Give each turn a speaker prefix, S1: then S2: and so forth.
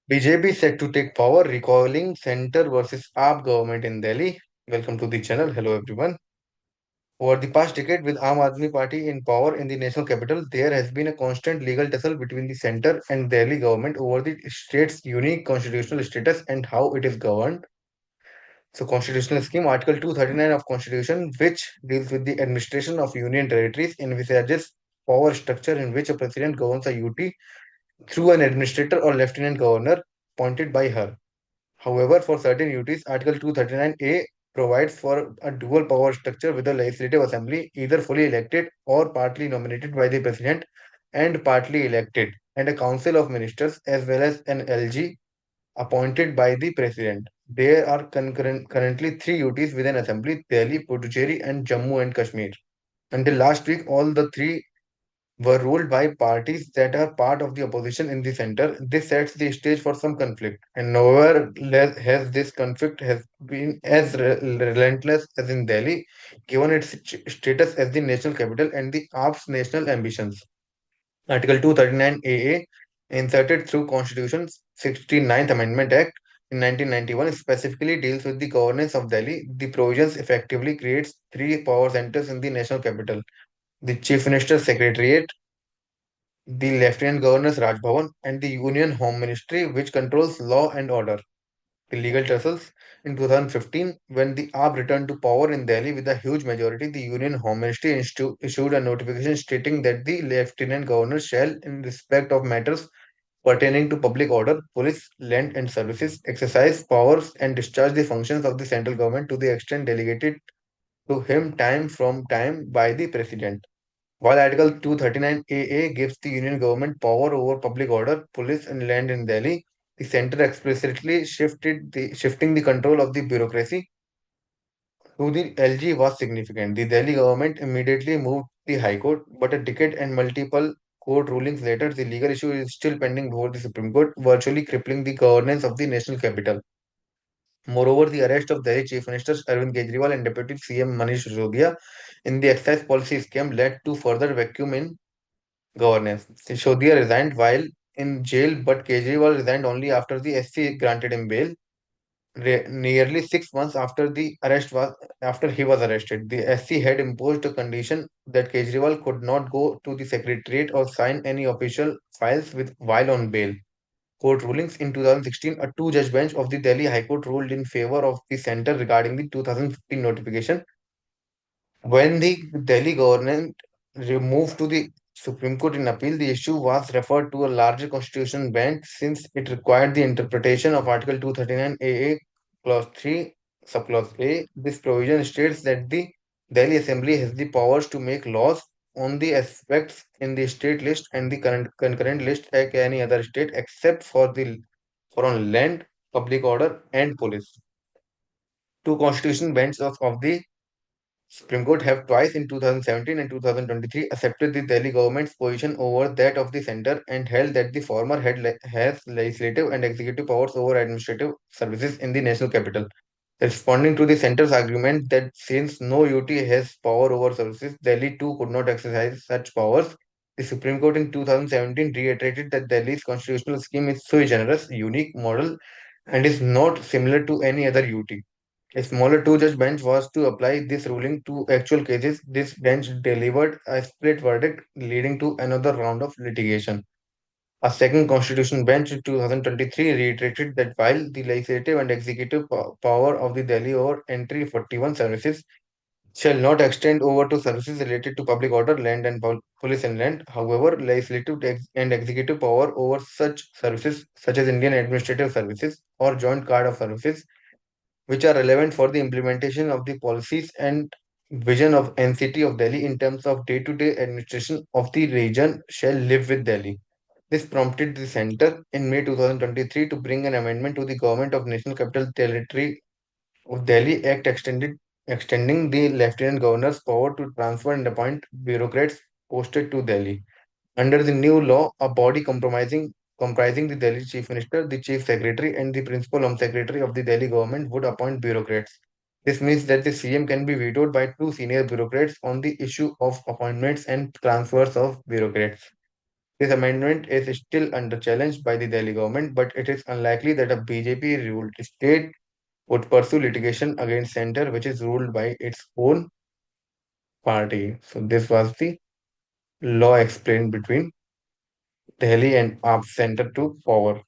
S1: BJP set to take power, recalling center versus AAP government in Delhi. Welcome to the channel. Hello everyone. Over the past decade, with Aam Aadmi Party in power in the national capital, there has been a constant legal tussle between the center and Delhi government over the state's unique constitutional status and how it is governed. So, constitutional scheme Article 239 of Constitution, which deals with the administration of union territories, envisages power structure in which a president governs a UT through an administrator or lieutenant governor appointed by her. However, for certain UTs, Article 239A provides for a dual power structure with a legislative assembly either fully elected or partly nominated by the president and partly elected, and a council of ministers as well as an LG appointed by the president. There are currently three UTs with an assembly: Delhi, Puducherry, and Jammu and Kashmir. Until last week, all the three were ruled by parties that are part of the opposition in the center. This sets the stage for some conflict, and nowhere has this conflict has been as relentless as in Delhi, given its status as the national capital and the AAP's national ambitions. Article 239 AA, inserted through Constitution's 69th Amendment Act in 1991, specifically deals with the governance of Delhi. The provisions effectively creates three power centers in the national capital: the Chief Minister's Secretariat, the Lieutenant Governor's Raj Bhavan, and the Union Home Ministry, which controls law and order. The legal tussles in 2015, when the AAP returned to power in Delhi with a huge majority, the Union Home Ministry issued a notification stating that the Lieutenant Governor shall, in respect of matters pertaining to public order, police, land, and services, exercise powers and discharge the functions of the central government to the extent delegated to him time from time by the President. While Article 239 AA gives the Union government power over public order, police, and land in Delhi, the centre explicitly shifting the control of the bureaucracy to the LG was significant. The Delhi government immediately moved the High Court, but a decade and multiple court rulings later, the legal issue is still pending before the Supreme Court, virtually crippling the governance of the national capital. Moreover, the arrest of Delhi Chief Ministers Arvind Kejriwal and Deputy CM Manish Sisodia in the excise policy scam led to further vacuum in governance. Sisodia resigned while in jail, but Kejriwal resigned only after the SC granted him bail. Nearly 6 months after he was arrested, the SC had imposed a condition that Kejriwal could not go to the secretariat or sign any official files with while on bail. Court rulings in 2016, a two-judge bench of the Delhi High Court ruled in favor of the centre regarding the 2015 notification. When the Delhi government removed to the Supreme Court in appeal, the issue was referred to a larger constitutional bench since it required the interpretation of Article 239 AA Clause 3, Subclause A. This provision states that the Delhi Assembly has the powers to make laws on the aspects in the state list and the current concurrent list like any other state except for on land, public order, and police. Two constitutional benches of the Supreme Court have twice in 2017 and 2023 accepted the Delhi government's position over that of the centre and held that the former has legislative and executive powers over administrative services in the national capital. Responding to the centre's argument that since no UT has power over services, Delhi too could not exercise such powers, the Supreme Court in 2017 reiterated that Delhi's constitutional scheme is sui generis, unique, model, and is not similar to any other UT. A smaller two-judge bench was to apply this ruling to actual cases. This bench delivered a split verdict, leading to another round of litigation. A second constitutional bench in 2023 reiterated that while the legislative and executive power of the Delhi over entry 41 services shall not extend over to services related to public order, land and police and land. However, legislative and executive power over such services, such as Indian Administrative Services or Joint Card of Services, which are relevant for the implementation of the policies and vision of NCT of Delhi in terms of day-to-day administration of the region shall live with Delhi. This prompted the centre in May 2023 to bring an amendment to the Government of National Capital Territory of Delhi Act extending the Lieutenant Governor's power to transfer and appoint bureaucrats posted to Delhi. Under the new law, a body comprising the Delhi Chief Minister, the Chief Secretary, and the Principal Home Secretary of the Delhi government would appoint bureaucrats. This means that the CM can be vetoed by two senior bureaucrats on the issue of appointments and transfers of bureaucrats. This amendment is still under challenge by the Delhi government, but it is unlikely that a BJP ruled state would pursue litigation against center, which is ruled by its own party. So this was the law explained between Delhi and AAP center to power.